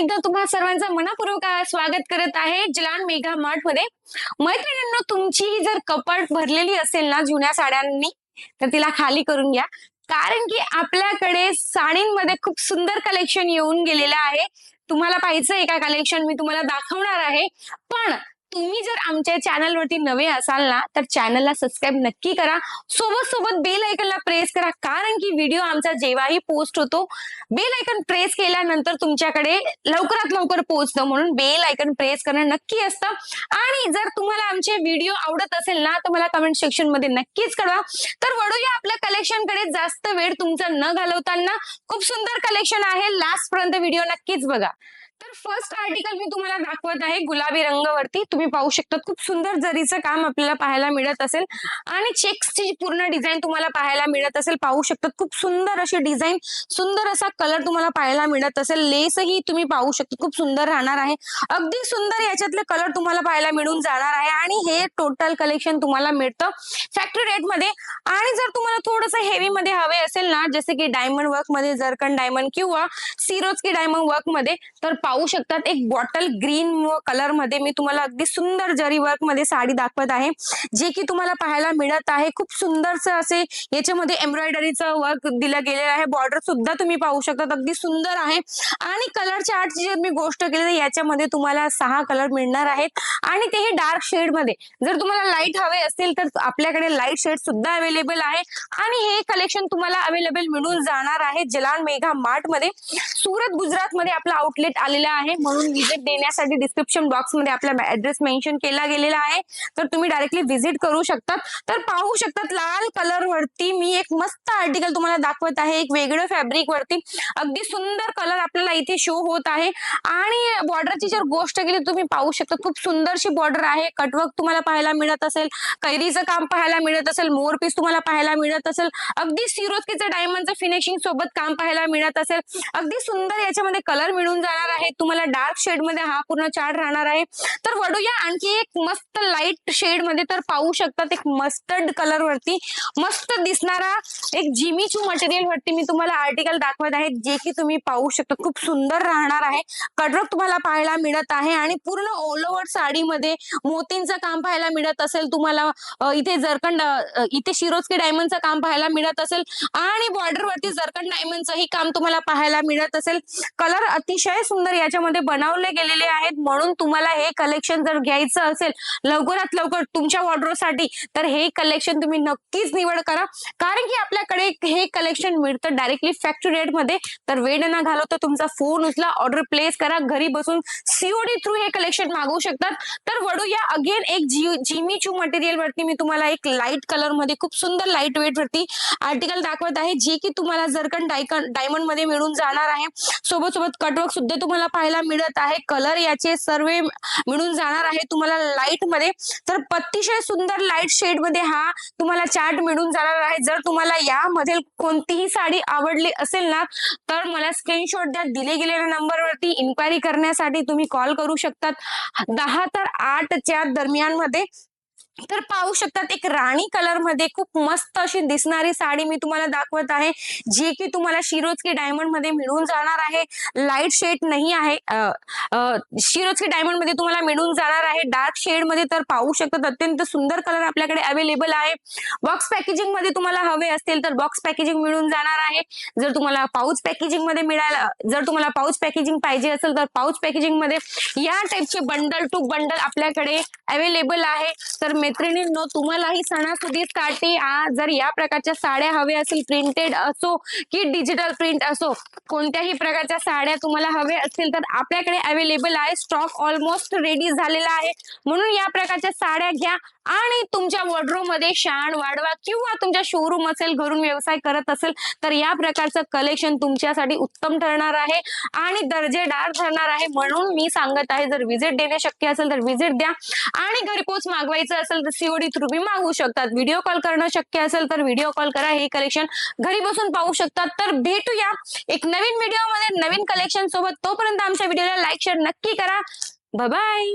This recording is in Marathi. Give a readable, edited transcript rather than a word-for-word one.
एकदा तुम्हा सर्वांचं मनपूर्वक स्वागत करत आहे जलान मेगा मार्ट मध्ये। मैत्रिणींनो, तुमची जर कपाट भरलेली असेल ना जुन्या साड्यांनी, तर तिला खाली करून घ्या, कारण की आपल्याकडे साडींमध्ये खूप सुंदर कलेक्शन येऊन गेलेलं आहे। तुम्हाला पाहिजे का कलेक्शन मी तुम्हाला दाखवणार आहे। पण तुम्ही जर आमच्या चॅनलवरती नवे असाल ना, तर चॅनलला सबस्क्राइब नक्की करा, सोबत सोबत बेल आयकॉनला प्रेस करा, कारण की व्हिडिओ आमचा जेव्हाही पोस्ट होतो बेल आयकॉन प्रेस केल्यानंतर तुमच्याकडे लवकरात लवकर पोहोचतं, म्हणून बेल आयकॉन प्रेस करणं नक्की असतं। आणि जर तुम्हाला आमचे व्हिडिओ आवडत असेल ना, तर मला कमेंट सेक्शन मध्ये नक्कीच कळवा। तर वळूया आपल्या कलेक्शन कडे, जास्त वेळ तुमचा न घालवताना। खूप सुंदर कलेक्शन आहे, लास्ट पर्यंत व्हिडिओ नक्कीच बघा। तर फर्स्ट आर्टिकल मी तुम्हाला दाखवत आहे गुलाबी रंगावरती। तुम्ही पाहू शकता खूप सुंदर जरीचं काम आपल्याला पाहायला मिळत असेल आणि चेक्सची पूर्ण डिझाइन तुम्हाला पाहायला मिळत असेल। पाहू शकता खूप सुंदर अशी डिझाइन, सुंदर असा कलर तुम्हाला पाहायला मिळत असेल। लेसही तुम्ही पाहू शकता खूप सुंदर राहणार आहे, अगदी सुंदर याच्यातले कलर तुम्हाला पाहायला मिळून जाणार आहे। आणि हे टोटल कलेक्शन तुम्हाला मिळतं फॅक्टरी रेट मध्ये। आणि जर तुम्हाला थोडंसं हेवी मध्ये हवे असेल ना, जसे की डायमंड वर्क मध्ये, जरकन डायमंड किंवा सिरोस्की डायमंड वर्क मध्ये, तर पाहू शकतात एक बॉटल ग्रीन कलर मध्ये मी तुम्हाला अगदी सुंदर जरी वर्क मध्ये साडी दाखवत आहे, जे की तुम्हाला पाहायला मिळत आहे। खूप सुंदरच असे याच्यामध्ये एम्ब्रॉयडरीचं वर्क दिलं गेलेलं आहे, बॉर्डर सुद्धा तुम्ही पाहू शकता अगदी सुंदर आहे। आणि कलर चार्टची जर मी गोष्ट केली तर याच्यामध्ये तुम्हाला 6 कलर मिळणार आहेत, आणि तेही डार्क शेड मध्ये। जर तुम्हाला लाईट हवे असतील तर आपल्याकडे लाईट शेड सुद्धा अवेलेबल आहे। आणि हे कलेक्शन तुम्हाला अवेलेबल मिळून जाणार आहे जलान मेगा मार्ट मध्ये। सुरत गुजरात मध्ये आपला आउटलेट आलेला आहे, म्हणून विजिट देण्यासाठी डिस्क्रिप्शन बॉक्स मध्ये आपला ऍड्रेस मेन्शन केला गेलेला आहे, तर तुम्ही डायरेक्टली विजिट करू शकता। तर पाहू शकतात लाल कलर वरती मी एक मस्त आर्टिकल तुम्हाला दाखवत आहे, एक वेगळं फॅब्रिक वरती अगदी सुंदर कलर आपल्याला इथे शो होत आहे। आणि बॉर्डरची जर गोष्ट केली तुम्ही पाहू शकता खूप सुंदरशी बॉर्डर आहे, कटवर्क तुम्हाला पाहायला मिळत असेल, कैरीचं काम पाहायला मिळत असेल, मोर पीस तुम्हाला पाहायला मिळत असेल, अगदी सिरोस्कीचं डायमंडचं फिनिशिंग सोबत काम पाहायला मिळत असेल। अगदी सुंदर याच्यामध्ये कलर मिळून जाणार आहे तुम्हाला, डार्क शेड मध्ये हा पूर्ण चार्ट राहणार आहे। तर वळूया आणखी एक मस्त लाईट शेड मध्ये, तर पाहू शकतात एक मस्टर्ड कलर वरती मस्त दिसणारा एक जिमीचू मटेरियल वरती मी तुम्हाला आर्टिकल दाखवत आहे, जे की तुम्ही पाहू शकता खूप सुंदर राहणार आहे। कटवर्क तुम्हाला पाहायला मिळत आहे, आणि पूर्ण ऑल ओव्हर साडीमध्ये मोतींचं काम पाहायला मिळत असेल तुम्हाला, इथे जरकन इथे शिरोस्की डायमंडचं काम पाहायला मिळत असेल, आणि बॉर्डर वरती जरकन डायमंडचंही काम तुम्हाला पाहायला मिळत असेल। कलर अतिशय सुंदर याच्यामध्ये बनवले गेलेले आहेत, म्हणून तुम्हाला हे कलेक्शन जर घ्यायचं असेल लवकरात लवकर तुमच्या वॉर्डरोब साठी, तर हे कलेक्शन तुम्ही नक्कीच निवड करा, कारण की आपल्याकडे हे कलेक्शन मिळतं डायरेक्टली फॅक्टरी रेट मध्ये। तर वेळ न घालवता तुमचा फोन उचला, ऑर्डर प्लेस करा, घरी बसून सीओडी थ्रू हे कलेक्शन मागवू शकतात। तर वळूया अगेन एक जिमीचू मटेरियल वरती मी तुम्हाला एक लाईट कलर मध्ये खूप सुंदर लाईट वेट वरती आर्टिकल दाखवत आहे, जे की तुम्हाला जरकन डायमंड मध्ये मिळून जाणार आहे। सोबत सोबत कटवर्क सुद्धा तुम्हाला पाहायला मिळत आहे, कलर याचे सर्व मिळून जाणार आहे तुम्हाला लाईट मध्ये। तर अतिशय सुंदर लाईट शेड मध्ये हा तुम्हाला चार्ट मिळून जाणार आहे। जर तुम्हाला यामध्ये कोणतीही साडी आवडली असेल ना, तर मला स्क्रीनशॉट द्या, दिले गेलेल्या नंबरवरती इन्क्वायरी करण्यासाठी तुम्ही कॉल करू शकतात 10 ते 8 दरम्यान मध्ये। तर पाहू शकतात एक राणी कलर मध्ये खूप मस्त अशी दिसणारी साडी मी तुम्हाला दाखवत आहे, जी की तुम्हाला शिरोस्की डायमंड मध्ये मिळून जाणार आहे। लाईट शेड नाही आहे, शिरोस्की डायमंड मध्ये तुम्हाला मिळून जाणार आहे डार्क शेड मध्ये। तर पाहू शकतात अत्यंत सुंदर कलर आपल्याकडे अवेलेबल आहे। बॉक्स पॅकेजिंग मध्ये तुम्हाला हवे असतील तर बॉक्स पॅकेजिंग मिळून जाणार आहे। जर तुम्हाला पाऊच पॅकेजिंग मध्ये जर तुम्हाला पाऊच पॅकेजिंग पाहिजे असेल तर पाऊच पॅकेजिंग मध्ये या टाइपचे बंडल टू बंडल आपल्याकडे अवेलेबल आहे। तर मैत्रिणींनो, तुम्हालाही सणासुदीसाठी जर या प्रकारच्या साड्या हव्या असतील, प्रिंटेड असो की डिजिटल प्रिंट असो, कोणत्याही प्रकारच्या साड्या तुम्हाला हव्या असतील तर आपल्याकडे अवेलेबल आहे। स्टॉक ऑलमोस्ट रेडी झालेला आहे, म्हणून या प्रकारच्या साड्या घ्या आणि तुमच्या वॉर्डरोब मध्ये शान वाढवा, किंवा तुमच्या शोरूम असेल, घरून व्यवसाय करत असेल तर या प्रकारचं कलेक्शन तुमच्यासाठी उत्तम ठरणार आहे आणि दर्जेदार ठरणार आहे। म्हणून मी सांगत आहे, जर विजिट देणे शक्य असेल तर विजिट द्या, आणि घरपोच मागवायचं असेल तर सीओडी थ्रू बी मागवू शकतात। व्हिडिओ कॉल करणं शक्य असेल तर व्हिडिओ कॉल करा, हे कलेक्शन घरी बसून पाहू शकतात। तर भेटूया एक नवीन व्हिडिओ मध्ये नवीन कलेक्शन सोबत, तोपर्यंत आमच्या व्हिडिओला लाईक शेअर नक्की करा। Bye bye.